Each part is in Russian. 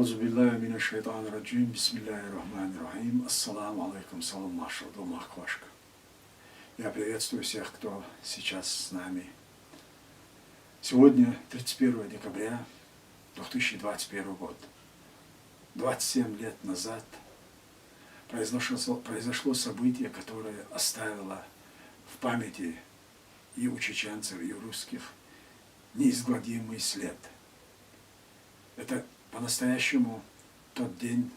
Аузубилляхи минаш шайтанир раджим. Бисмиллахир рахманир рахим. Ассаламу алейкум, салам маша, думахквашка. Я приветствую всех, кто сейчас с нами. Сегодня 31 декабря 2021 год. 27 лет назад произошло событие, которое оставило в памяти и у чеченцев, и у русских неизгладимый след. Это по-настоящему тот день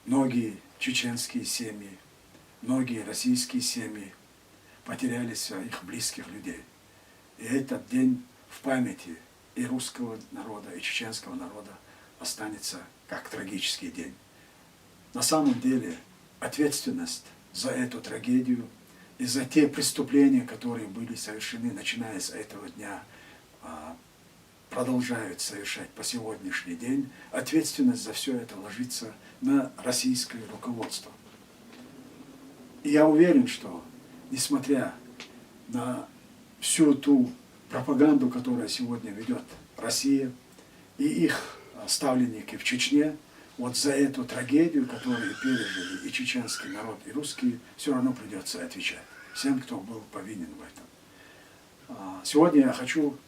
многие чеченские семьи, многие российские семьи потеряли своих близких людей. И этот день в памяти и русского народа, и чеченского народа останется как трагический день. На самом деле ответственность за эту трагедию и за те преступления, которые были совершены, начиная с этого дня, продолжают совершать по сегодняшний день, ответственность за все это ложится на российское руководство. И я уверен, что, несмотря на всю ту пропаганду, которая сегодня ведет Россия и их ставленники в Чечне, вот за эту трагедию, которую пережили и чеченский народ, и русские, все равно придется отвечать всем, кто был повинен в этом. Сегодня я хочу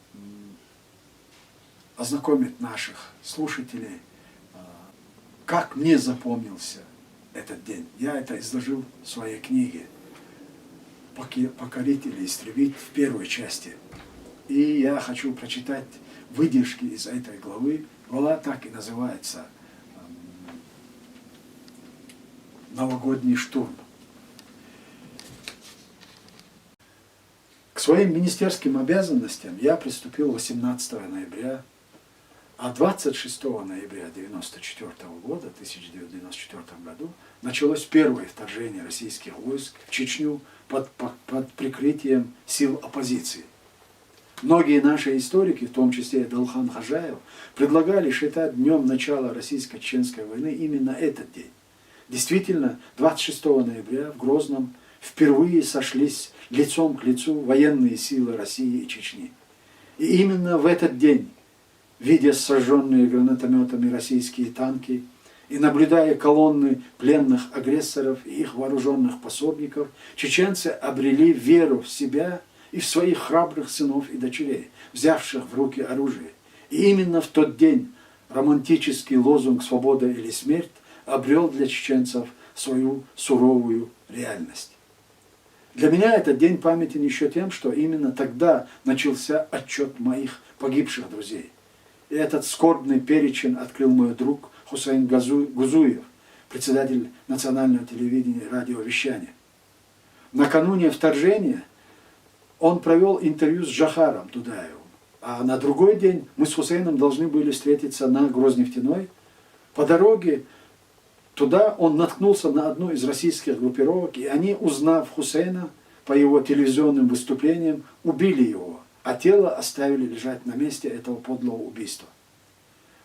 ознакомить наших слушателей, как мне запомнился этот день. Я это изложил в своей книге «Покорить или истребить» в первой части. И я хочу прочитать выдержки из этой главы. Глава так и называется «Новогодний штурм». К своим министерским обязанностям я приступил 18 ноября, а 26 ноября 1994 году началось первое вторжение российских войск в Чечню под прикрытием сил оппозиции. Многие наши историки, в том числе и Далхан Хажаев, предлагали считать днем начала российско-чеченской войны именно этот день. Действительно, 26 ноября в Грозном впервые сошлись лицом к лицу военные силы России и Чечни. И именно в этот день, видя сожженные гранатометами российские танки и наблюдая колонны пленных агрессоров и их вооруженных пособников, чеченцы обрели веру в себя и в своих храбрых сынов и дочерей, взявших в руки оружие. И именно в тот день романтический лозунг «Свобода или смерть» обрел для чеченцев свою суровую реальность. Для меня этот день памятен еще тем, что именно тогда начался отчет моих погибших друзей. И этот скорбный перечень открыл мой друг Хусейн Гузуев, председатель национального телевидения и радиовещания. Накануне вторжения он провел интервью с Джахаром Дудаевым, а на другой день мы с Хусейном должны были встретиться на Грознефтяной. По дороге туда он наткнулся на одну из российских группировок, и они, узнав Хусейна по его телевизионным выступлениям, убили его, а тело оставили лежать на месте этого подлого убийства.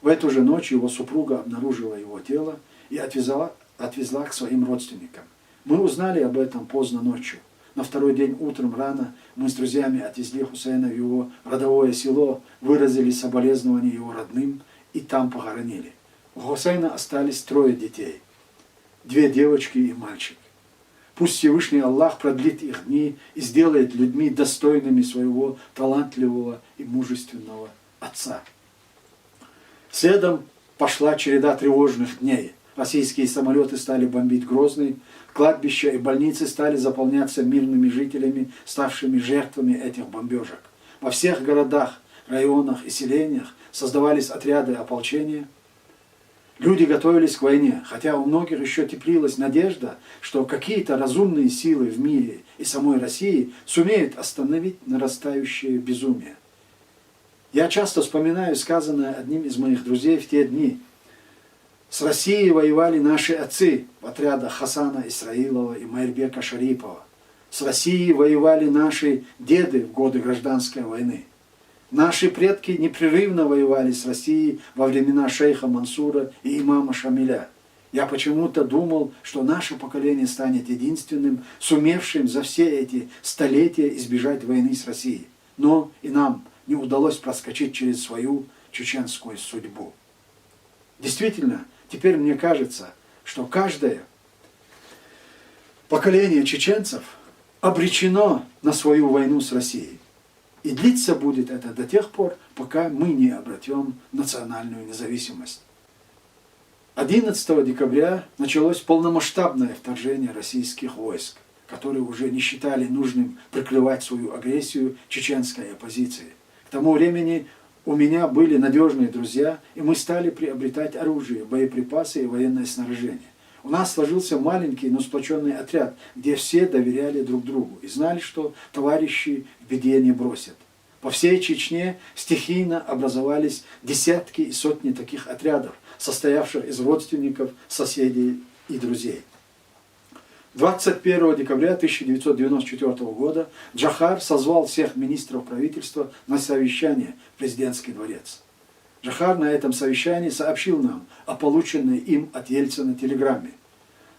В эту же ночь его супруга обнаружила его тело и отвезла к своим родственникам. Мы узнали об этом поздно ночью. На второй день утром рано мы с друзьями отвезли Хусейна в его родовое село, выразили соболезнования его родным и там похоронили. У Хусейна остались 3 детей, 2 девочки и мальчик. Пусть Всевышний Аллах продлит их дни и сделает людьми достойными своего талантливого и мужественного отца. Следом пошла череда тревожных дней. Российские самолеты стали бомбить Грозный, кладбища и больницы стали заполняться мирными жителями, ставшими жертвами этих бомбежек. Во всех городах, районах и селениях создавались отряды ополчения. Люди готовились к войне, хотя у многих еще теплилась надежда, что какие-то разумные силы в мире и самой России сумеют остановить нарастающее безумие. Я часто вспоминаю сказанное одним из моих друзей в те дни. С Россией воевали наши отцы в отрядах Хасана Исраилова и Майрбека Шарипова. С Россией воевали наши деды в годы гражданской войны. Наши предки непрерывно воевали с Россией во времена шейха Мансура и имама Шамиля. Я почему-то думал, что наше поколение станет единственным, сумевшим за все эти столетия избежать войны с Россией. Но и нам не удалось проскочить через свою чеченскую судьбу. Действительно, теперь мне кажется, что каждое поколение чеченцев обречено на свою войну с Россией. И длиться будет это до тех пор, пока мы не обретем национальную независимость. 11 декабря началось полномасштабное вторжение российских войск, которые уже не считали нужным прикрывать свою агрессию чеченской оппозиции. К тому времени у меня были надежные друзья, и мы стали приобретать оружие, боеприпасы и военное снаряжение. У нас сложился маленький, но сплоченный отряд, где все доверяли друг другу и знали, что товарищи в беде не бросят. По всей Чечне стихийно образовались десятки и сотни таких отрядов, состоявших из родственников, соседей и друзей. 21 декабря 1994 года Джохар созвал всех министров правительства на совещание в президентский дворец. Джохар на этом совещании сообщил нам о полученной им от Ельцина телеграмме.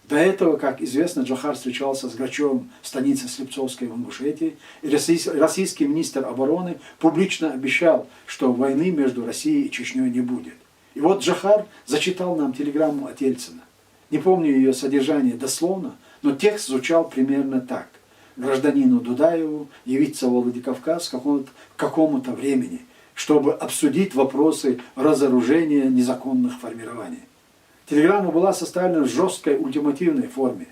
До этого, как известно, Джохар встречался с Грачевым в станице Слепцовской в Ингушетии, и российский министр обороны публично обещал, что войны между Россией и Чечней не будет. И вот Джохар зачитал нам телеграмму от Ельцина. Не помню ее содержание дословно, но текст звучал примерно так. Гражданину Дудаеву явиться в Владикавказ к какому-то времени, чтобы обсудить вопросы разоружения незаконных формирований. Телеграмма была составлена в жесткой ультимативной форме.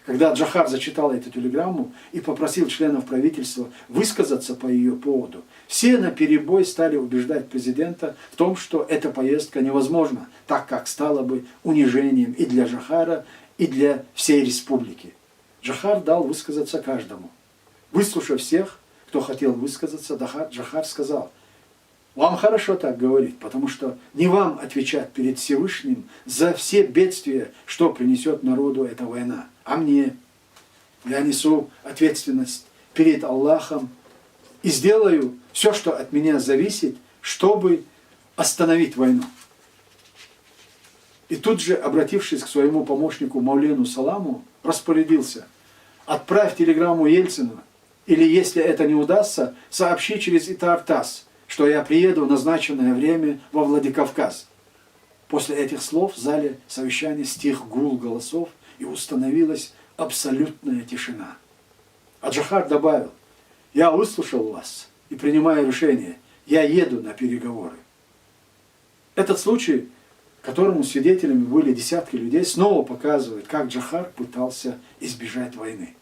Когда Джохар зачитал эту телеграмму и попросил членов правительства высказаться по ее поводу, все наперебой стали убеждать президента в том, что эта поездка невозможна, так как стала бы унижением и для Джохара, и для всей республики. Джохар дал высказаться каждому. Выслушав всех, кто хотел высказаться, Джохар сказал: «Вам хорошо так говорить, потому что не вам отвечать перед Всевышним за все бедствия, что принесет народу эта война, а мне. Я несу ответственность перед Аллахом и сделаю все, что от меня зависит, чтобы остановить войну». И тут же, обратившись к своему помощнику Маулену Саламу, распорядился: «Отправь телеграмму Ельцину, или, если это не удастся, сообщи через Итар-Тасс, что я приеду в назначенное время во Владикавказ». После этих слов в зале совещания стих гул голосов и установилась абсолютная тишина. А Джохар добавил: «Я выслушал вас и принимаю решение, я еду на переговоры». Этот случай, которому свидетелями были десятки людей, снова показывает, как Джохар пытался избежать войны.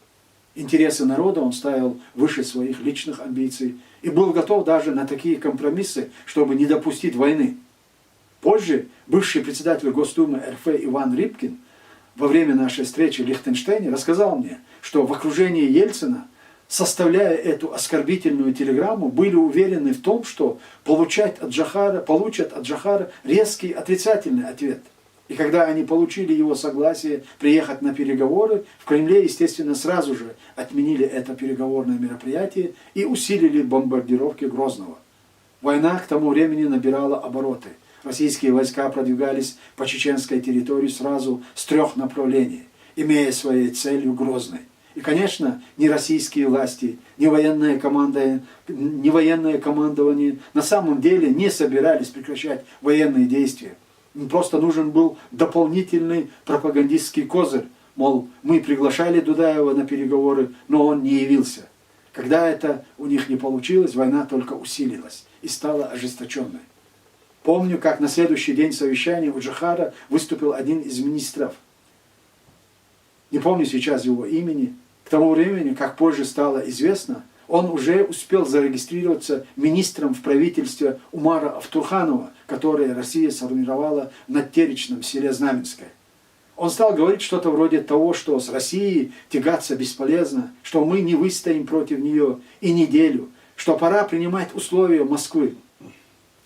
Интересы народа он ставил выше своих личных амбиций и был готов даже на такие компромиссы, чтобы не допустить войны. Позже бывший председатель Госдумы РФ Иван Рибкин во время нашей встречи в Лихтенштейне рассказал мне, что в окружении Ельцина, составляя эту оскорбительную телеграмму, были уверены в том, что получат от Джохара резкий отрицательный ответ. И когда они получили его согласие приехать на переговоры, в Кремле, естественно, сразу же отменили это переговорное мероприятие и усилили бомбардировки Грозного. Война к тому времени набирала обороты. Российские войска продвигались по чеченской территории сразу с 3 направлений, имея своей целью Грозный. И, конечно, ни российские власти, ни военное командование на самом деле не собирались прекращать военные действия. Им просто нужен был дополнительный пропагандистский козырь. Мол, мы приглашали Дудаева на переговоры, но он не явился. Когда это у них не получилось, война только усилилась и стала ожесточенной. Помню, как на следующий день совещания у Джохара выступил один из министров. Не помню сейчас его имени. К тому времени, как позже стало известно, он уже успел зарегистрироваться министром в правительстве Умара Автурханова, которое Россия сформировала в Надтеречном селе Знаменское. Он стал говорить что-то вроде того, что с Россией тягаться бесполезно, что мы не выстоим против нее и неделю, что пора принимать условия Москвы.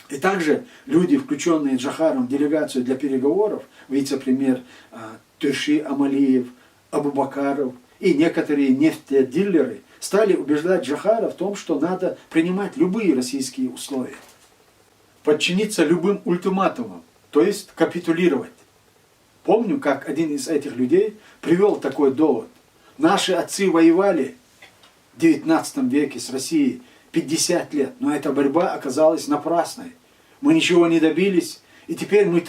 И также люди, включенные Джохаром в делегацию для переговоров, вице-премьер Тюрши Амалиев, Абубакаров и некоторые нефтедилеры, стали убеждать Джохара в том, что надо принимать любые российские условия, подчиниться любым ультиматумам, то есть капитулировать. Помню, как один из этих людей привел такой довод. Наши отцы воевали в 19 веке с Россией 50 лет, но эта борьба оказалась напрасной. мы ничего не добились, и теперь мы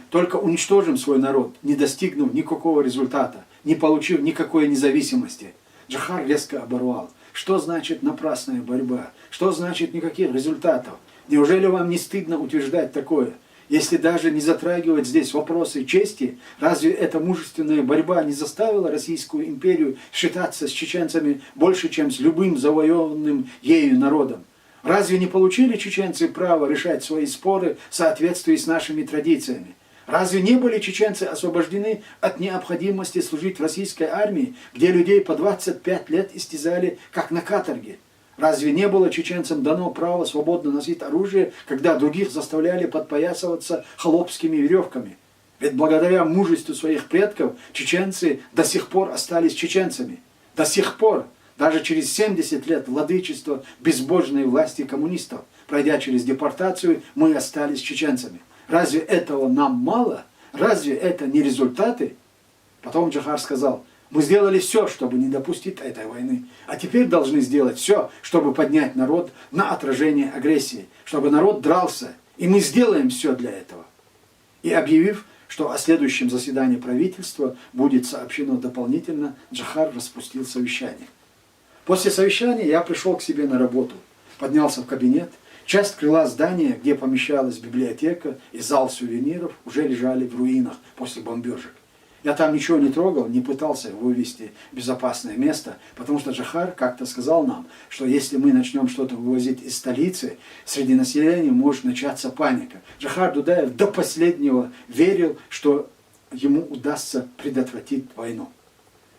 только уничтожим свой народ, не достигнув никакого результата, не получив никакой независимости. Джохар резко оборвал. Что значит напрасная борьба? Что значит никаких результатов? Неужели вам не стыдно утверждать такое? Если даже не затрагивать здесь вопросы чести, разве эта мужественная борьба не заставила Российскую империю считаться с чеченцами больше, чем с любым завоеванным ею народом? Разве не получили чеченцы право решать свои споры в соответствии с нашими традициями? Разве не были чеченцы освобождены от необходимости служить в российской армии, где людей по 25 лет истязали, как на каторге? Разве не было чеченцам дано право свободно носить оружие, когда других заставляли подпоясываться холопскими веревками? Ведь благодаря мужеству своих предков чеченцы до сих пор остались чеченцами. До сих пор, даже через 70 лет владычества безбожной власти коммунистов, пройдя через депортацию, мы остались чеченцами. Разве этого нам мало? Разве это не результаты? Потом Джохар сказал: мы сделали все, чтобы не допустить этой войны. А теперь должны сделать все, чтобы поднять народ на отражение агрессии. Чтобы народ дрался. И мы сделаем все для этого. И объявив, что о следующем заседании правительства будет сообщено дополнительно, Джохар распустил совещание. После совещания я пришел к себе на работу. Поднялся в кабинет. Часть крыла здания, где помещалась библиотека и зал сувениров, уже лежали в руинах после бомбежек. Я там ничего не трогал, не пытался вывести в безопасное место, потому что Джохар как-то сказал нам, что если мы начнем что-то вывозить из столицы, среди населения может начаться паника. Джохар Дудаев до последнего верил, что ему удастся предотвратить войну.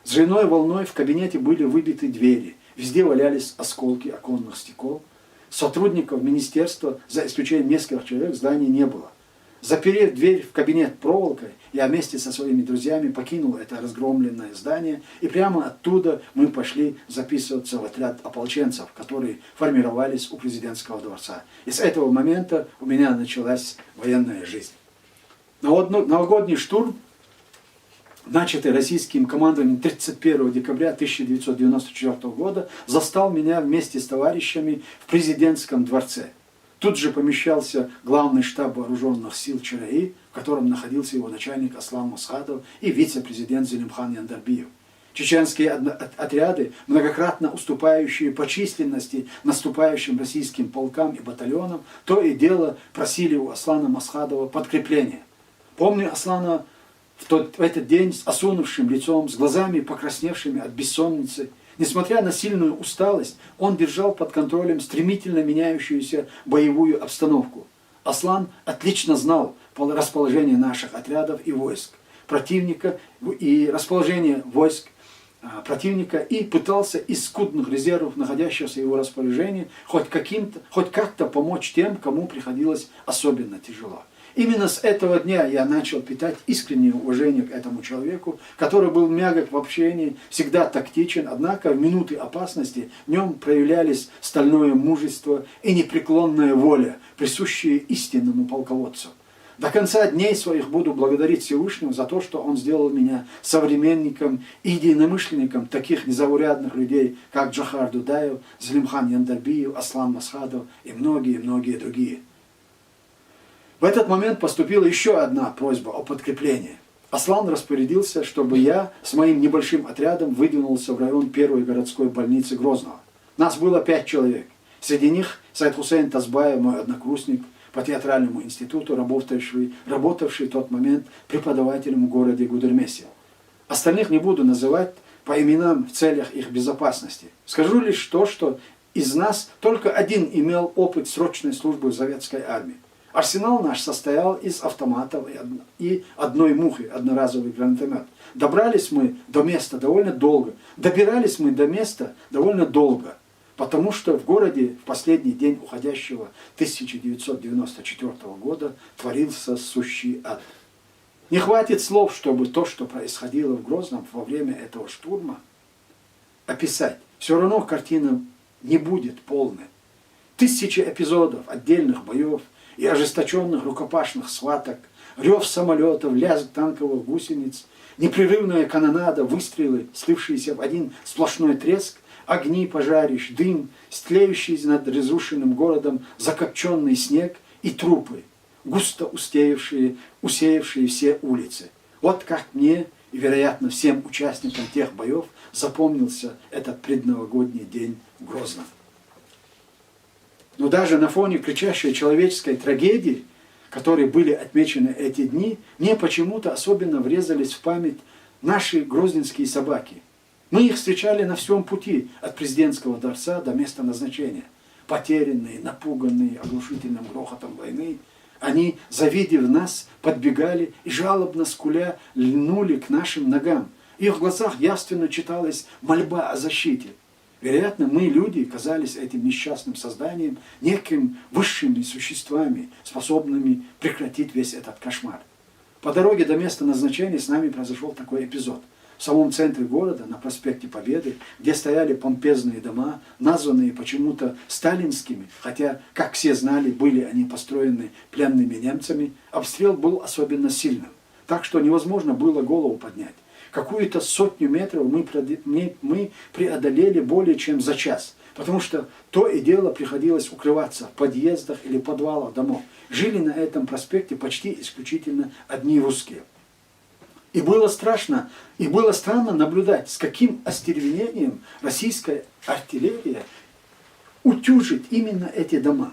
С взрывной волной в кабинете были выбиты двери, везде валялись осколки оконных стекол. Сотрудников министерства, за исключением нескольких человек, в здании не было. Заперев дверь в кабинет проволокой, я вместе со своими друзьями покинул это разгромленное здание, и прямо оттуда мы пошли записываться в отряд ополченцев, которые формировались у президентского дворца. И с этого момента у меня началась военная жизнь. Новогодний штурм, начатый российским командованием 31 декабря 1994 года, застал меня вместе с товарищами в президентском дворце. Тут же помещался главный штаб вооруженных сил ЧРИ, в котором находился его начальник Аслан Масхадов и вице-президент Зелимхан Яндарбиев. Чеченские отряды, многократно уступающие по численности наступающим российским полкам и батальонам, то и дело просили у Аслана Масхадова подкрепления. Помню Аслана в этот день с осунувшим лицом, с глазами покрасневшими от бессонницы. Несмотря на сильную усталость, он держал под контролем стремительно меняющуюся боевую обстановку. Аслан отлично знал расположение наших отрядов и войск противника, и расположение войск противника, и пытался из скудных резервов, находящихся в его распоряжении, хоть как-то помочь тем, кому приходилось особенно тяжело. Именно с этого дня я начал питать искреннее уважение к этому человеку, который был мягок в общении, всегда тактичен, однако в минуты опасности в нем проявлялись стальное мужество и непреклонная воля, присущие истинному полководцу. До конца дней своих буду благодарить Всевышнего за то, что он сделал меня современником и единомышленником таких незаурядных людей, как Джохар Дудаев, Зелимхан Яндарбиев, Аслан Масхадов и многие-многие другие. В этот момент поступила еще одна просьба о подкреплении. Аслан распорядился, чтобы я с моим небольшим отрядом выдвинулся в район первой городской больницы Грозного. Нас было 5 человек. Среди них Сайд Хусейн Тазбаев, мой однокурсник по театральному институту, работавший в тот момент преподавателем в городе Гудермесе. Остальных не буду называть по именам в целях их безопасности. Скажу лишь то, что из нас только один имел опыт срочной службы в советской армии. Арсенал наш состоял из автоматов и одной мухи, одноразовый гранатомет. Добрались мы до места довольно долго. Добирались мы до места довольно долго, потому что в городе в последний день уходящего 1994 года творился сущий ад. Не хватит слов, чтобы то, что происходило в Грозном во время этого штурма, описать. Все равно картина не будет полной. Тысячи эпизодов отдельных боев и ожесточенных рукопашных схваток, рев самолетов, лязг танковых гусениц, Непрерывная канонада, выстрелы, слившиеся в один сплошной треск, огни пожарищ, дым, стлеющий над разрушенным городом закопченный снег и трупы, густо усеявшие все улицы. Вот как мне и, вероятно, всем участникам тех боев запомнился этот предновогодний день в Грозном. Но даже на фоне кричащей человеческой трагедии, которые были отмечены эти дни, мне почему-то особенно врезались в память наши грозненские собаки. Мы их встречали на всем пути от президентского дворца до места назначения. Потерянные, напуганные оглушительным грохотом войны, они, завидев нас, подбегали и, жалобно скуля, льнули к нашим ногам. В их глазах явственно читалась мольба о защите. Вероятно, мы, люди, казались этим несчастным созданием неким высшими существами, способными прекратить весь этот кошмар. По дороге до места назначения с нами произошел такой эпизод. В самом центре города, на проспекте Победы, где стояли помпезные дома, названные почему-то сталинскими, хотя, как все знали, были они построены пленными немцами, обстрел был особенно сильным, так что невозможно было голову поднять. Какую-то 100 метров мы преодолели более чем за час, потому что то и дело приходилось укрываться в подъездах или подвалах домов. Жили на этом проспекте почти исключительно одни русские. И было страшно, и было странно наблюдать, с каким остервенением российская артиллерия утюжит именно эти дома,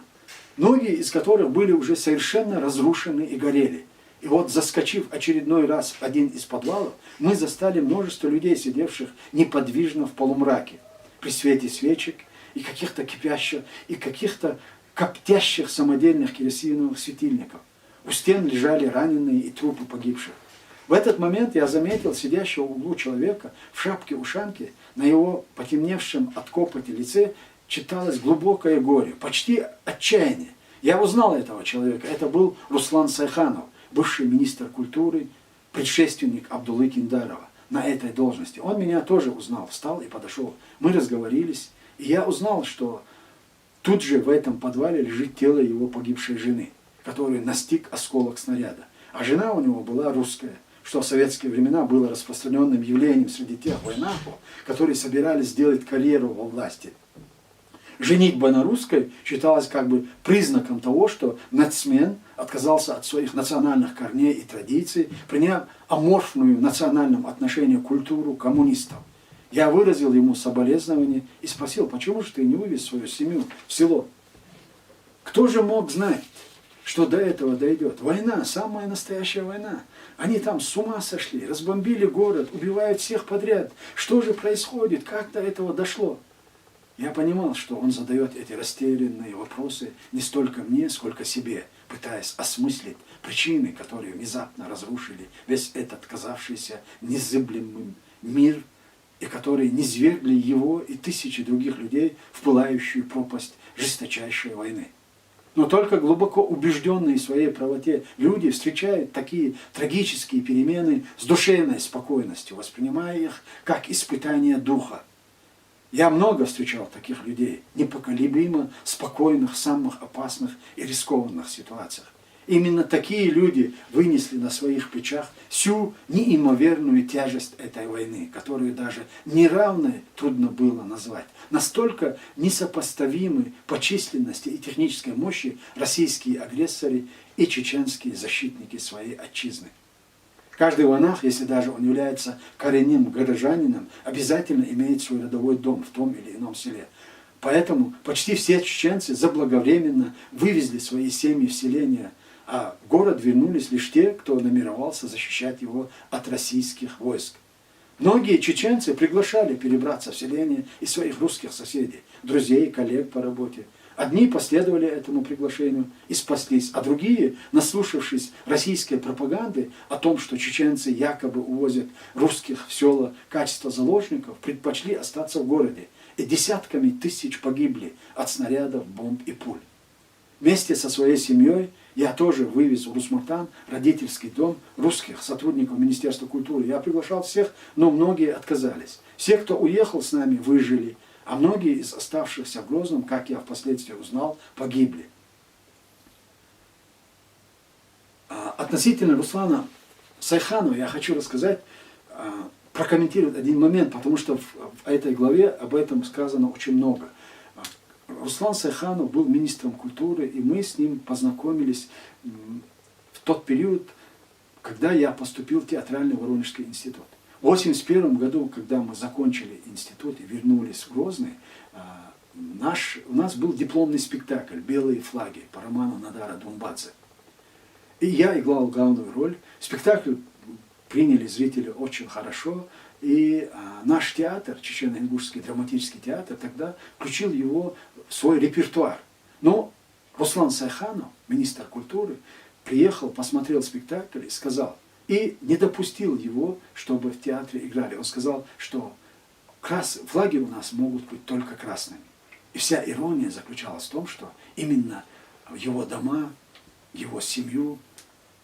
многие из которых были уже совершенно разрушены и горели. И вот, заскочив очередной раз в один из подвалов, мы застали множество людей, сидевших неподвижно в полумраке, при свете свечек и каких-то кипящих, и каких-то коптящих самодельных керосиновых светильников. У стен лежали раненые и трупы погибших. В этот момент я заметил сидящего в углу человека в шапке-ушанке, на его потемневшем от копоти лице читалось глубокое горе, почти отчаяние. Я узнал этого человека, это был Руслан Сайханов, бывший министр культуры, предшественник Абдуллы Киндарова на этой должности. Он меня тоже узнал, встал и подошел. Мы разговорились, и я узнал, что тут же в этом подвале лежит тело его погибшей жены, которую настиг осколок снаряда. А жена у него была русская, что в советские времена было распространенным явлением среди тех военных, которые собирались сделать карьеру во власти. Женитьба на русской считалась как бы признаком того, что нацмен отказался от своих национальных корней и традиций, приняв аморфную в национальном отношении культуру коммунистов. Я выразил ему соболезнование и спросил, почему же ты не вывез свою семью в село? Кто же мог знать, что до этого дойдет? Война, самая настоящая война. Они там с ума сошли, разбомбили город, убивают всех подряд. Что же происходит? Как до этого дошло? Я понимал, что он задает эти растерянные вопросы не столько мне, сколько себе, пытаясь осмыслить причины, которые внезапно разрушили весь этот казавшийся незыблемым мир, и которые низвергли его и тысячи других людей в пылающую пропасть жесточайшей войны. Но только глубоко убежденные в своей правоте люди встречают такие трагические перемены с душевной спокойностью, воспринимая их как испытание духа. Я много встречал таких людей, непоколебимо спокойных в самых опасных и рискованных ситуациях. Именно такие люди вынесли на своих плечах всю неимоверную тяжесть этой войны, которую даже неравной трудно было назвать. Настолько несопоставимы по численности и технической мощи российские агрессоры и чеченские защитники своей отчизны. Каждый монах, если даже он является коренным горожанином, обязательно имеет свой родовой дом в том или ином селе. Поэтому почти все чеченцы заблаговременно вывезли свои семьи в селения, а в город вернулись лишь те, кто намеревался защищать его от российских войск. Многие чеченцы приглашали перебраться в селение и своих русских соседей, друзей, коллег по работе. Одни последовали этому приглашению и спаслись, а другие, наслушавшись российской пропаганды о том, что чеченцы якобы увозят русских в села в качестве заложников, предпочли остаться в городе. И десятками тысяч погибли от снарядов, бомб и пуль. Вместе со своей семьей я тоже вывез в Русматан родительский дом русских сотрудников Министерства культуры. Я приглашал всех, но многие отказались. Все, кто уехал с нами, выжили. А многие из оставшихся в Грозном, как я впоследствии узнал, погибли. Относительно Руслана Сайханова я хочу рассказать, прокомментировать один момент, потому что в этой главе об этом сказано очень много. Руслан Сайханов был министром культуры, и мы с ним познакомились в тот период, когда я поступил в театральный Воронежский институт. В 1981 году, когда мы закончили институт и вернулись в Грозный, у нас был дипломный спектакль «Белые флаги» по роману Надара Думбадзе. И я играл главную роль. Спектакль приняли зрители очень хорошо. И наш театр, Чечено-Ингушский драматический театр, тогда включил его в свой репертуар. Но Руслан Сайханов, министр культуры, приехал, посмотрел спектакль и сказал, и не допустил его, чтобы в театре играли. Он сказал, что флаги у нас могут быть только красными. И вся ирония заключалась в том, что именно его дома, его семью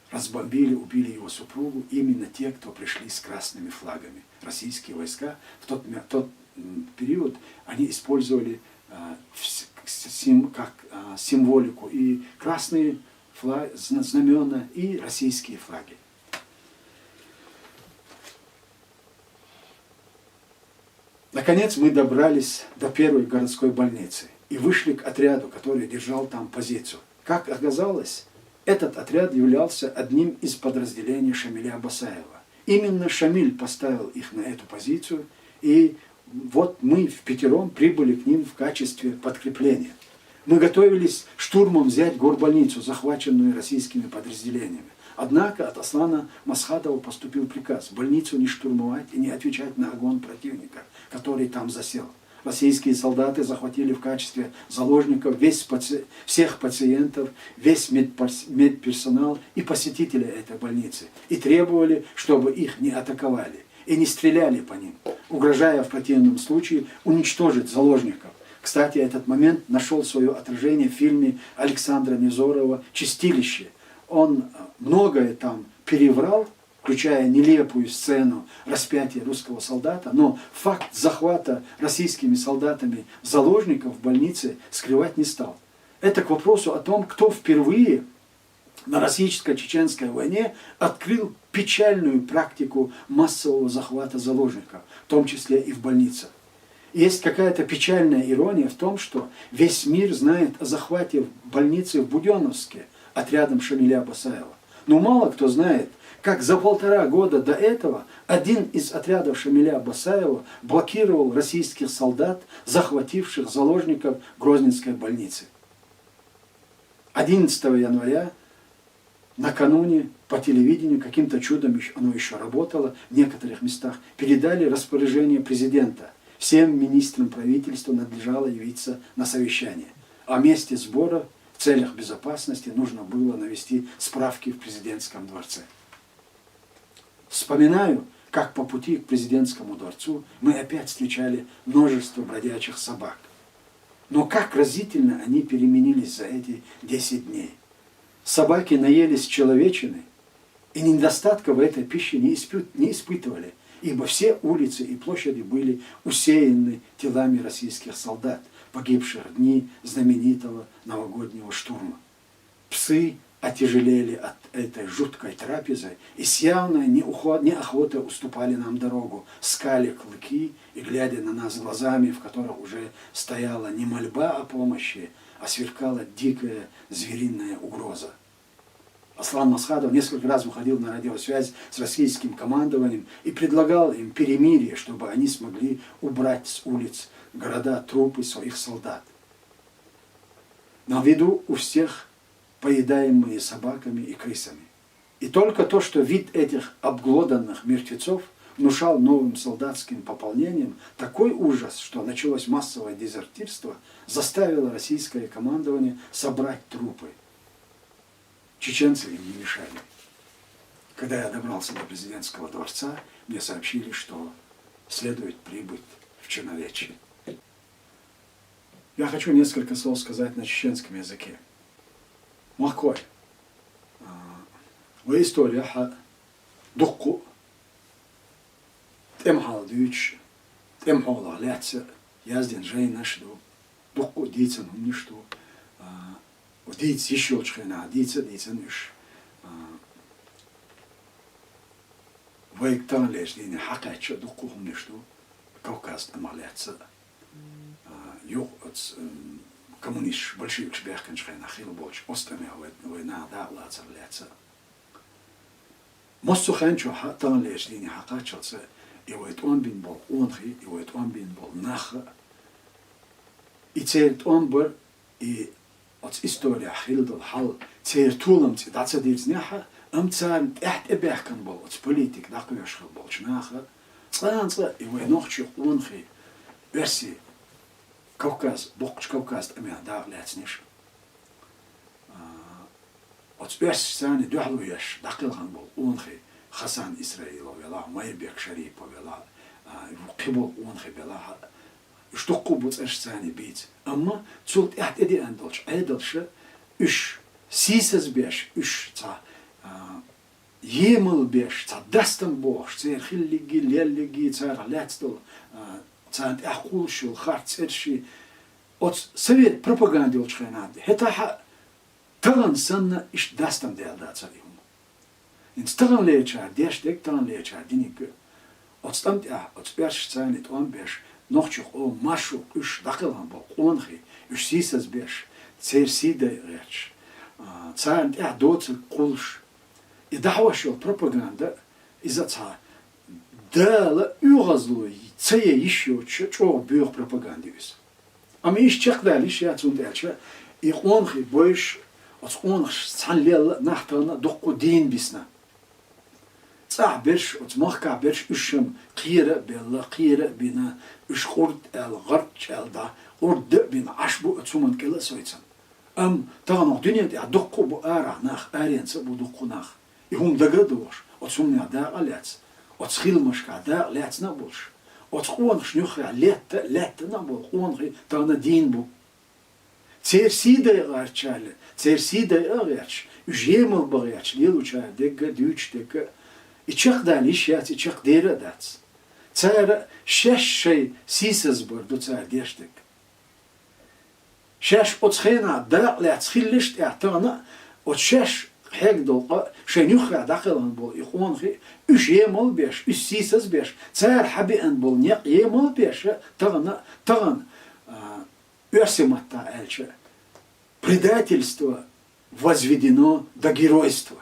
разбомбили, убили его супругу именно те, кто пришли с красными флагами. Российские войска в тот период они использовали как символику и красные знамена, и российские флаги. Наконец мы добрались до первой городской больницы и вышли к отряду, который держал там позицию. Как оказалось, этот отряд являлся одним из подразделений Шамиля Басаева. Именно Шамиль поставил их на эту позицию, и вот мы впятером прибыли к ним в качестве подкрепления. Мы готовились штурмом взять горбольницу, захваченную российскими подразделениями. Однако от Аслана Масхадова поступил приказ больницу не штурмовать и не отвечать на огонь противника, который там засел. Российские солдаты захватили в качестве заложников всех пациентов, весь медперсонал и посетителей этой больницы. И требовали, чтобы их не атаковали и не стреляли по ним, угрожая в противном случае уничтожить заложников. Кстати, этот момент нашел свое отражение в фильме Александра Невзорова «Чистилище». Он многое там переврал, включая нелепую сцену распятия русского солдата, но факт захвата российскими солдатами заложников в больнице скрывать не стал. Это к вопросу о том, кто впервые на российско-чеченской войне открыл печальную практику массового захвата заложников, в том числе и в больницах. Есть какая-то печальная ирония в том, что весь мир знает о захвате больницы в Буденновске отрядом Шамиля Басаева. Но мало кто знает, как за 1,5 года до этого один из отрядов Шамиля Басаева блокировал российских солдат, захвативших заложников Грозненской больницы. 11 января, накануне, по телевидению, каким-то чудом оно еще работало, в некоторых местах передали распоряжение президента. Всем министрам правительства надлежало явиться на совещание. О месте сбора в целях безопасности нужно было навести справки в президентском дворце. Вспоминаю, как по пути к президентскому дворцу мы опять встречали множество бродячих собак. Но как разительно они переменились за эти 10 дней. Собаки наелись человечины, и недостатка в этой пище не испытывали, ибо все улицы и площади были усеяны телами российских солдат, погибших в дни знаменитого новогоднего штурма. Псы отяжелели от этой жуткой трапезы и с явной неохотой уступали нам дорогу, скали клыки и глядя на нас глазами, в которых уже стояла не мольба о помощи, а сверкала дикая звериная угроза. Аслан Масхадов несколько раз выходил на радиосвязь с российским командованием и предлагал им перемирие, чтобы они смогли убрать с улиц города трупы своих солдат. На виду у всех поедаемые собаками и крысами. И только то, что вид этих обглоданных мертвецов внушал новым солдатским пополнением такой ужас, что началось массовое дезертирство, заставило российское командование собрать трупы. Чеченцы им не мешали. Когда я добрался до президентского дворца, мне сообщили, что следует прибыть в Черновечье. Я хочу несколько слов сказать на чеченском языке. Макой. Вы история духу. Темхал дюч. Темхал ляться. Язден жей нашду. Духу дицен умништу. Диц еще чхена. Дицен иш. ويكتان ليش لين حقا شو دقوهم نشتو كوكاز أمالاتس يو كومونيش بولشيوكش بيحكن شخينا خيل بولش أستمع وينا دا لا ترلاتس مصو خان شو حقا ليش لين حقا شلس يويتون بين بول أونخي يويتون بين بول نخ يتسيرت أنبر أتس إستوريا خيل دل حل تسير طولم تي داتس ديرز نيحة تسان إحت إبيحكن بول أتس بوليتيك داقو يشخل بول شناخة تسان يوي نوخشي أونخي برسي كوكاز بوكش كوكاز أمي داغ لاتنيش أتس برسي ساني دوحلو يش داقل خان بول أونخي خسان إسرائيل ولا ما يبيك شريف ولا قبل أونخي بلا اشتقوا بوت اش ثاني بيت اما تسولت احد ادي اندلش ايدلش اش سيسز بيش اش تا يمل بيش تا دستن بوش تسير خليجي ليليجي تسير لاتستل تسانت احقول شو خارت سيرشي ات سويت بروباغاندي ولش خينادي هتا تغن سنة اش دستن ديال دات ساليهم انت تغن ليچار ديش ديك تغن ليچار دينيك اتستمت اتبيش ثاني توان بيش نوخش او ماشو اش داخلهم بقونخي اش سيسز بيش تسير سيدا ريتش تسانت دوت قولش يدعوش البروباغندا إذا تا دال يغزلو تسيه يشيو تشو بيوخ بروباغانديوس أما إيش تقدر ليش ياتون دالش يقونخي بويش أتقونخ تحلل نحتنا دقو دين بسنا صح برش وتمخك برش اشم قيرة بلا قيرة بنا اش خورد الغرب شالدا خورد بنا عشبو اتسومن كلا سويتسن تغنو دنيا دي دقو بو ارا ناخ ارين سبو دقو ناخ يهم دقدوش اتسومن دا الياتس اتسخيل مشكا دا لياتس نبولش اتقون شنوخ لات نبول قون تغنا دين بو تير سيدا غارتشال تير سيدا غارتش يجيمل بغياتش ليلو تشا دقة ديوش دقة İçak daliş ya içak dere dats. Tsara şeş şey sisez bordu tsar diyştik. Şeş otxena da la txillish ta'tana o şeş heg dolqa şenyuxa daqilan bol ikhwanxi üç yemol beş üç sisez beş tsar habi en bol ne yemol beş tağan Ерсимата эльче. Предательство возведено до геройства.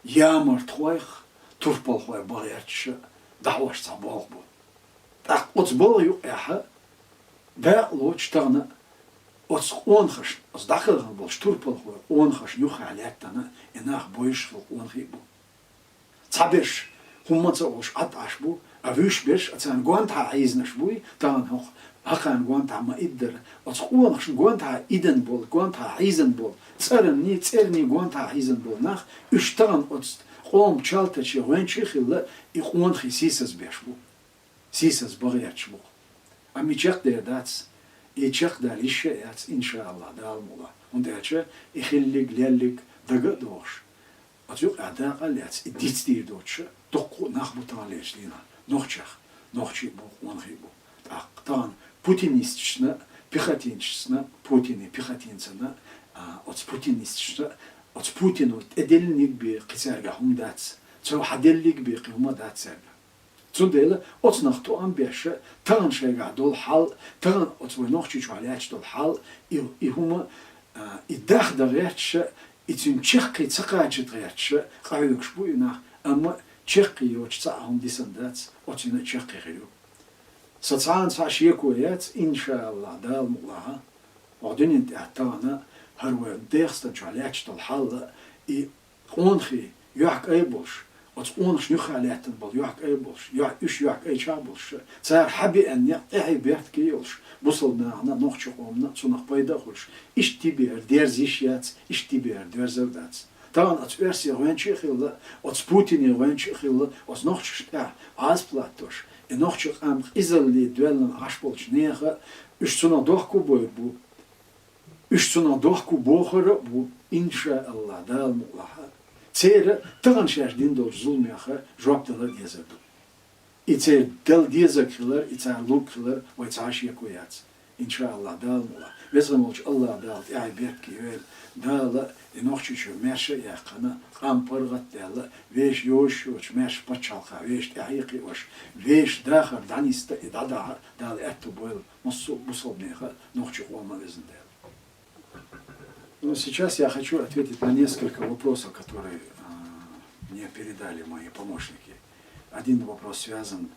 Я мартхойх, турпалхой баряче, даваш сабалбу. Так от был юэха, да лочтана, от онхаш, с дахалхан был штурпалхой, онхаш нюхалятана, и нах бойш онхибу. Цабеш, хумаца ош аташбу, а вишбеш, ацан гуанта айзнашбуй, тан хох. Hakan guanta ma idder, als gewoon guanta idenbol, guanta izenbol, tserni guanta izenbol nach, ustan als gewoon chaltetje wenchille, ik gewoon gesisas besbu, sisas bariachbu. Am ich check der das, ich check der lische jetzt inshallah dalmula. Und derche, ich lellig daga durch. Also da alles, dit dir deutsche, doch nach butalesdina, noch chach, noch chibu, onhibu. Dann путинистична, пехотинчна, Путин и пехотинцена, от путинистична, от Путину эделник би қисарга хумдац, цо хаделлик би қимадацерга. Цудела от нахту амбеша, тан шега дол хал, тан от войнохчи чваляч дол хал, и хума и дах даряча, и цин чехки цакачит ряча, қайдук шбуйнах, ама чехки йочца хумдисандац, от цина чехки хилю. Социален сашиекует, иншаллах, дал мулаха, одинин тахтана, харве дехста чалеч талхалла, и онхи юак эйболш, от онх нюхалетен бол юак эйболш, юш юак эйчаболш, цар хаби эн яхтехи бехт киелш, бусал нахна нохчук омна, цунах пайдахулш, иш тибер дерзишяц, иш тибер дерзевдац. Тан от версии рвенчихилла, от Путини рвенчихилла, от нохчук азплатош, и нохчук амх изалли дуэлэн ашболч неха, ушцуна дохку бойбу, ушцуна дохку бохара бу, инша Аллах дал мулаха. Цейра таган шаш диндол зулмяха, жуаптала дезерду. И цейр дел дезакхилар, и цейр лукхилар, вай цаш якуяц. иншаллах дал мула. Везгамолч Аллах дал, яй берки вел, дала, и нохчучу мерша яхана, ампаргат дала, веш йошуч, мерш пачалха, веш яйки ош, веш дахар, даниста и дада, дал эту был, мусобнеха, нохчу холма везен дал. Ну, сейчас я хочу ответить на несколько вопросов, которые мне передали мои помощники. Один вопрос связан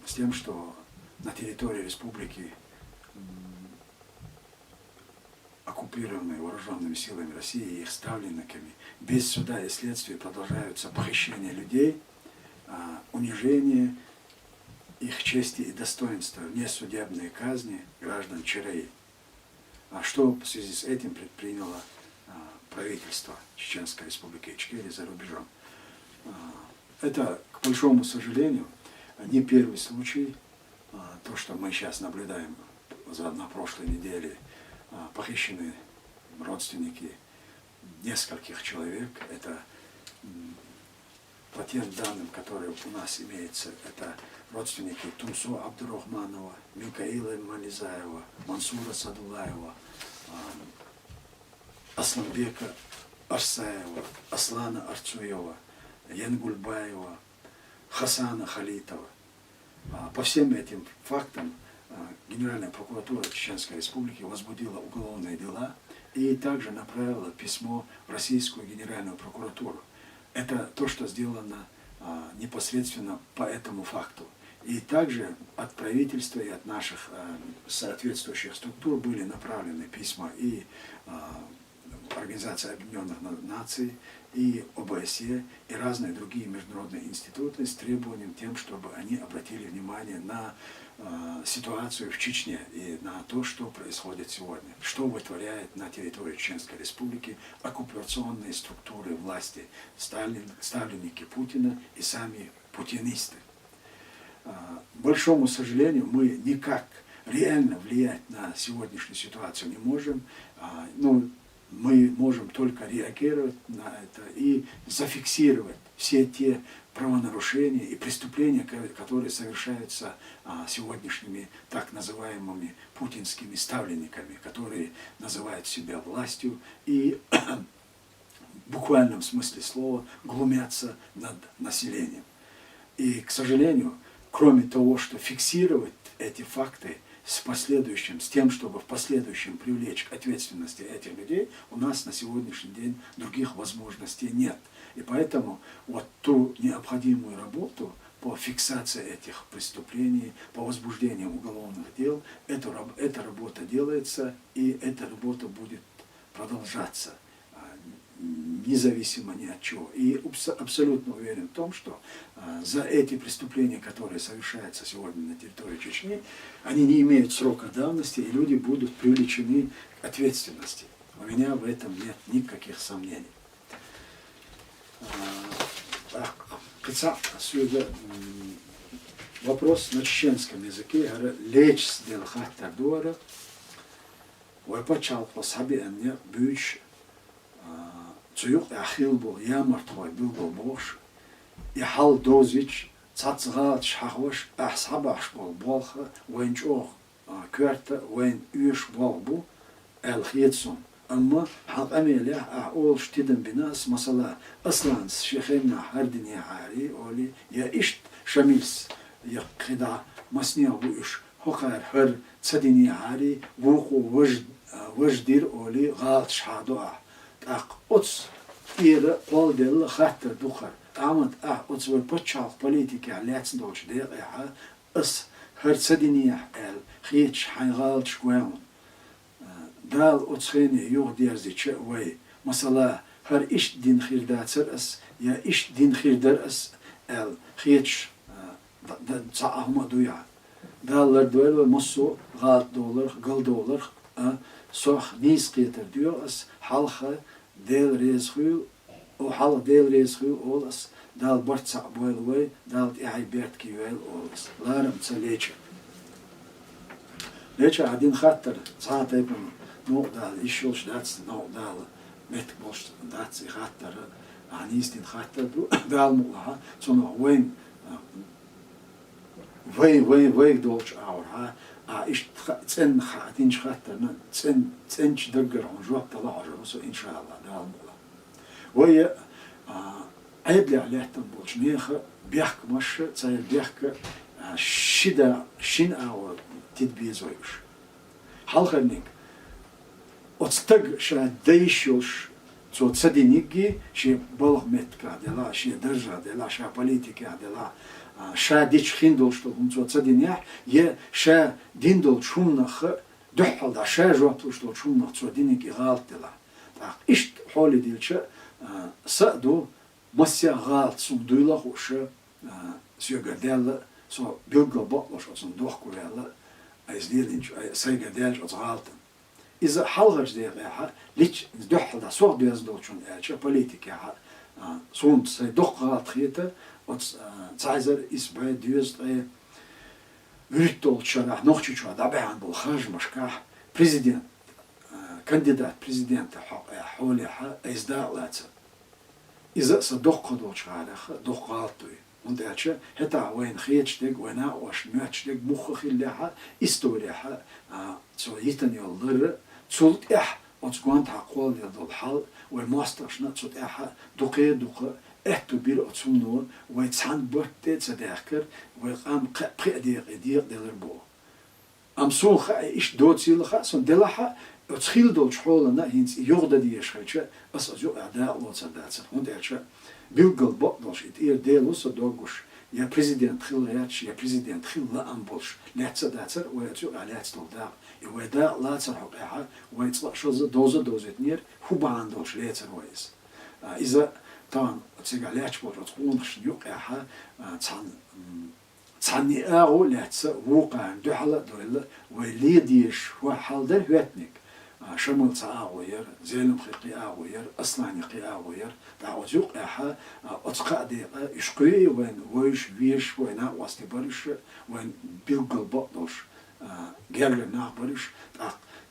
с тем, что на территории республики, оккупированные вооруженными силами России и их ставленниками, без суда и следствия продолжаются похищения людей, унижение их чести и достоинства, несудебные казни граждан ЧРИ. А что в связи с этим предприняло правительство Чеченской Республики Ичкерия за рубежом? Это, к большому сожалению, не первый случай. То, что мы сейчас наблюдаем на прошлой неделе, похищены родственники нескольких человек. Это по тем данным, которые у нас имеются, это родственники Тумсо Абдурахманова, Микаила Мализаева, Мансура Садулаева, Асланбека Арсаева, Аслана Арцуева, Янгульбаева, Хасана Халитова. По всем этим фактам Генеральная прокуратура Чеченской Республики возбудила уголовные дела и также направила письмо в Российскую Генеральную прокуратуру. Это то, что сделано непосредственно по этому факту. И также от правительства и от наших соответствующих структур были направлены письма и Организации Объединенных Наций, и ОБСЕ, и разные другие международные институты с требованием тем, чтобы они обратили внимание на ситуацию в Чечне и на то, что происходит сегодня, что вытворяет на территории Чеченской Республики оккупационные структуры власти, ставленники Путина и сами путинисты. К большому сожалению, мы никак реально влиять на сегодняшнюю ситуацию не можем. Мы можем только реагировать на это и зафиксировать все те правонарушения и преступления, которые совершаются сегодняшними так называемыми путинскими ставленниками, которые называют себя властью и в буквальном смысле слова глумятся над населением. И, к сожалению, кроме того, что фиксировать эти факты с тем, чтобы в последующем привлечь к ответственности этих людей, у нас на сегодняшний день других возможностей нет. И поэтому вот ту необходимую работу по фиксации этих преступлений, по возбуждению уголовных дел, эта работа делается, и эта работа будет продолжаться, независимо ни от чего. И абсолютно уверен в том, что за эти преступления, которые совершаются сегодня на территории Чечни, они не имеют срока давности, и люди будут привлечены к ответственности. У меня в этом нет никаких сомнений. Вопрос на чеченском языке. Лечь дел хаттар дуара. Вайпачал по саби мне бюч цуюк ахил был ямар твой был бош. И хал дозвич цацгат шахваш ахсабаш был болха венчох кверта вен юш болбу эл хитсон. أما حق أميلة أقول شتيدن بناس مثلا أصلاً شيخنا هردني عاري أولي يا إشت شميلس يا خدا مسني أبو إش هكار هر تصدني عاري وقو وجدير أولي غالط شهادو أق أتس إيرا قول دل خاطر دخر أمد أتس والبتشال بوليتيكا لاتس دوش دقيقة أس هر تصدني أل خيتش حين غالط شوون دال أتخيني يوغ ديرزي وي مثلا هر إيش دين خير داتر أس يا إيش دين خير در أس ال خيتش تصاهم دويا دال لردويل مصو غالط دولار قل دولار صح نيس قيتر ديو أس حالخة ديل ريز خيو أو حال ديل ريز خيو أول أس دال برتصع بويل وي دال إعي بيرت كي ويل أول أس لارم تسليتش ليش عادين خاطر صعب يبن نوقدال إيشولش داتس نوقدال متبولش داتس خاطر عنيستين خاطر دال مولها صنع وين دولش أور إيش تن خاتين شخاتنا تن دقر عن جواب طلع جوسو إن شاء الله ده الموضوع وهي عيد لي عليه تنبولش نيخ بيحك مش تاي بيحك شدا شين أو تدبيز ويش حلقة نيك أتستق شا دايشوش تو تصدقني شيء بالغ متكا دلا شيء درجة دلا شا بوليتيكا دلا شا ديش خيندول شتو هم تو تصدقني يه شا ديندول شومنخ دحل دا شا جوابتو شتو شومنخ تو دينك غالط دلا تا إشت حولي ديلش سأدو مسيا غالط سوم دويلا خوش سيوغا دلا سو بيلغا بطلش أصن دوخكو يلا أيز ديلينش سيغا ديلش أص غالطن إذا حلقش ديها ليش دحل دا سوق بيزدول شون إيش بوليتيكا سوم سيدوخ غالط خيته تعزر إسبوع ديوز ويرتول شرح نوختي شو دابع عن بالخارج مشكاح بريزيدنت كانديدات بريزيدنت حولي إزداء لاتس إذا صدق قدوش على دوق غالطوي und hätte wenn Kriegsteg wenn was möchtesteg much khilha historia so hiten yolları zult und gwant haqol yadul hal ve mastershna zut duqe ehtu bir otsumno ve tsan botte tsaderker ve qam qadiq diq delbo am soch ish dotsilha son delaha otschil dol cholna hins yogda die schreche as jo ada lotsadatsa und Bilgel botdosh it delos dogush ya president khilach ya president khilla ambosh letsa datser we tu alats dolda we da latsa hoqa we tsla shoz dozet hubandosh letsa rois iza tan tsigalach bot tkhunsh yuqa tsani aro letsa wuqa duhala dolla we lidish wa halder vetnik شمل تعاوير زيلم خيقي عاوير أصلاني قي عاوير تعوزوق إحا أتقاء ديقة يشقي وين ويش ويش وين واسطي برش وين بيلقل بطنش جرل نعبرش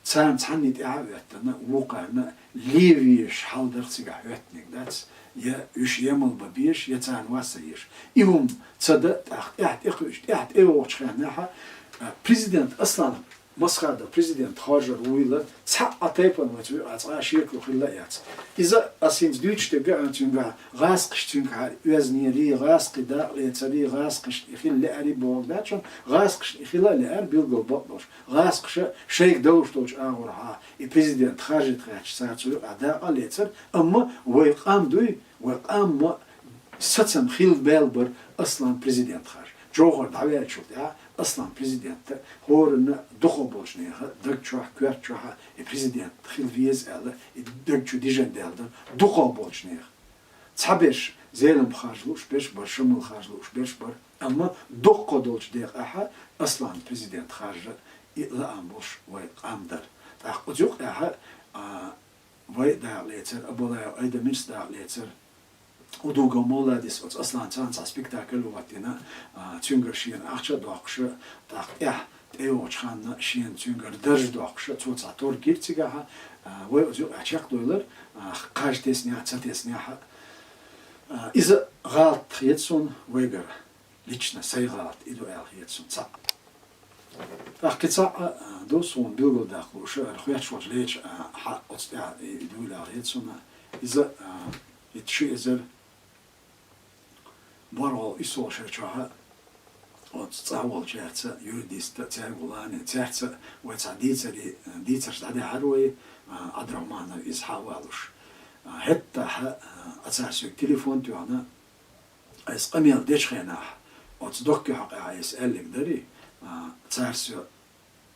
تسان تحني تعاويتنا وقعنا ليفيش حال درسي قحوتنك داتس يا يش يمل ببيش يتسان واسيش إيهم تصدق إحت إيوش خاناها بريزيدنت أصلا مسخر ده بريزيدنت خارج رويلا تسع أطيبان وتبي أتعاشير كخلايات إذا أسين دوتش تبي أن تنقع غاسقش تنقع وزنيري غاسق دا ليتري غاسقش يخيل لأري بوغداتشون غاسقش يخيل لأر بيلقو بطلش غاسقش شيك دوش توش أغورها البريزيدنت خارج تخش ساتسو أداء ليتر أما ويقام دوي ويقام ستم خيل بالبر أصلا بريزيدنت خارج جوهر دعوات شو ده أصلا بريزيدنت هو إن دخل بوشنيها دكتور كوارتشها البريزيدنت خيل فيز على الدكتور ديجن دالدر دخل بوشنيها تحبش زيلم خارجلوش بيش بر شمل خارجلوش بيش بر أما دخل دولش ديق أحد أصلا بريزيدنت خارج لا أمبوش ويقامدر تأخذ أحد ويدا ليتر أبولا أيدا منش دا ليتر ودوغا مولا ديس أصلا تانسا سبيكتاكل وقتنا تونغر شين أخشى دوخشى تاق تيوش خان شين تونغر درج دوخشى توتا تور كيرتيغا ويوزو أشياق دولار قاج تسنيا تسنيا إذا غلط خيتسون ويغر ليشنا سي غلط إدو أل خيتسون تاق كتاق دوسون بيلغو داخلو شو خويات شوش ليش حق أتستيع إدو أل خيتسون إذا يتشي إزر برو إسول شرشها وتصاول جهة يوديست تعقولان جهة وتعديت ديتر تعدي حروي أدرمان إسحاوالش حتى أتاسو تليفون توانا أيس قميل ديش خيناح وتصدق حق عايز ألك دري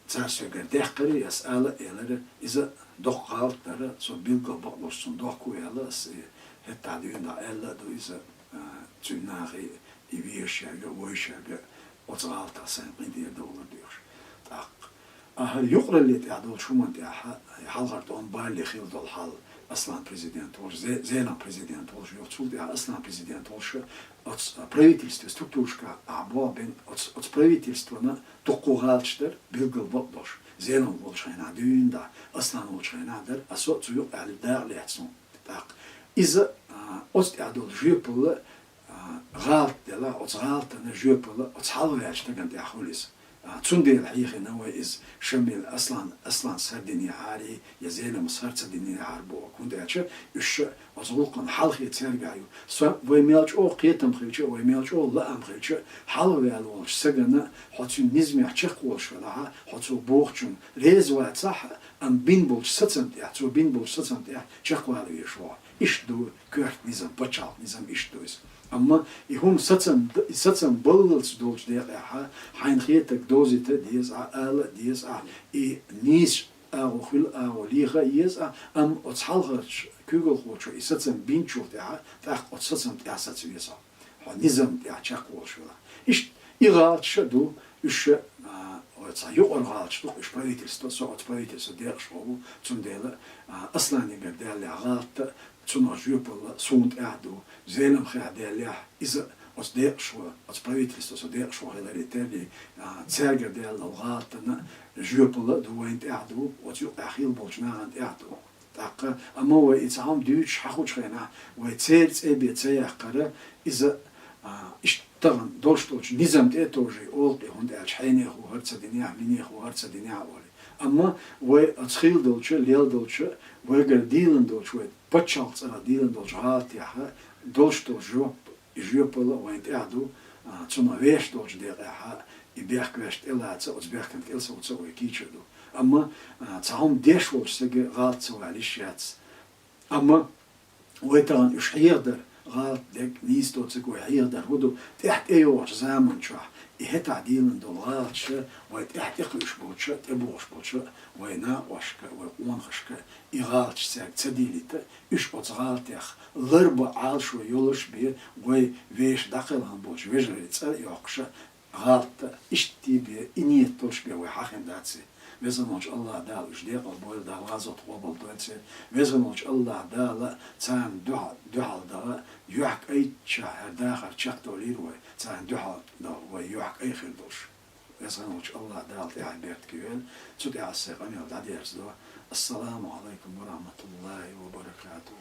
تاسو قرديح قري يسأل إلى إذا دق غلط دري سو بيلقى بقلوش صندوق ويلا حتى عدينا إلا دو إذا تناغي يبيشاقة ويشاقة وتغالطة سنقين $1 ديوش هل يقرأ اللي تعدول شو من تاعها حلقة أون بالي خيل دول حال أصلا بريزيدنت وش زينا بريزيدنت وش يوصل تاع أصلا بريزيدنت وش أتس правительство структуршка عبوا بين أتس правительство نا تقو غالشتر بيلقى بطلش زينا والشينا دين دا أصلا والشينا در أسوأ تيوق على دار ليحسون إذا أست عدول جيبل غالط دلا أتس غالط أنا جيبل أتس حلو يعشتغن تاع خوليس تندل حيخ نوى إز شمل أصلا سردني عاري يزيل مصهر سردني عاربو كنت أشى إيش وزوقن حلقة ترجعيو سو ويميلش أو قيتم خلش ويميلش أو لا أم خلش حلوة الولش سجنا حتى نزمي أشق ولش ولا حتى بوخشون ريز وات صح أم بين بولش ستسمت حتى بين بولش ستسمت شق ولا يشوا إيش دو كرت نظام بتشال نظام إيش دوس أما يهم ستسم بللس دولش ديها حين خيتك دوزيت ديز آل ديز إي نيس أو خل أو ليغا يز أم أتصحلش كوجل خوشو إي ستسم بينشو ديها تأخ أتصسم ديها ستسم يسا نظام ديها شاكوش ولا إيش إغال شدو إيش يقر غالش تو إيش برايتلستو سو برايتلستو ديها شو تنديلا أصلا يقدر اللي غالت تنرجوبل سوند أعدو زيلم خياديله إذا أصدق شو أصبريتلستو صدق شو هلا ريتابي تساجر ديال الغات نا جوبل دوينت أعدو وتيو أخيل بولجنا عند أعدو تاق أما هو يتعام دوش حخوش خينا ويتسيرت أبي تسيح قرا إذا اشتغل دولش نظام تأتوجي أولي هند أشحيني هو هرتسدينيا مني هو هرتسدينيا أولي أما وأتخيل دولش ليل دولش ويقر ديلن دولش بتشالت على ديلن دولش هات يا دولش دولش جوبل وينت أعدو تسمى ويش دولش ديها يبيعك ويش إلا تسوي بيعك كنت إلسا وتسوي كيتشدو أما تعهم ديش وش سجى غلط سوى عليش ياتس أما ويتران إيش يقدر غلط ديك نيس دوت سجى يقدر هدو تحت أيوة زمان شو إيه تعديل دول غلط شو ويتحت يخلش بوتش تبوش بوتش وينا وشك ويقون خشك إغلط ساق تديلت إيش أتغلط يخ ضرب عالش ويولش بيه ويش داخل هم بوتش ويش ريتسال يوقش غلط إيش تبي إنيت توش بيه ويحاكم داتسي ويزنوش الله دال إيش ديق البويل دال غازوت وبل دوتسي ويزنوش الله دال تام دعال دال يحك أي شهر داخل شق دولير وي تام دعال دال ويحك أي خلدوش ويزنوش الله دال تاع بيرت كيول تودع السيقاني ودع ديرس دو السلام عليكم ورحمة الله وبركاته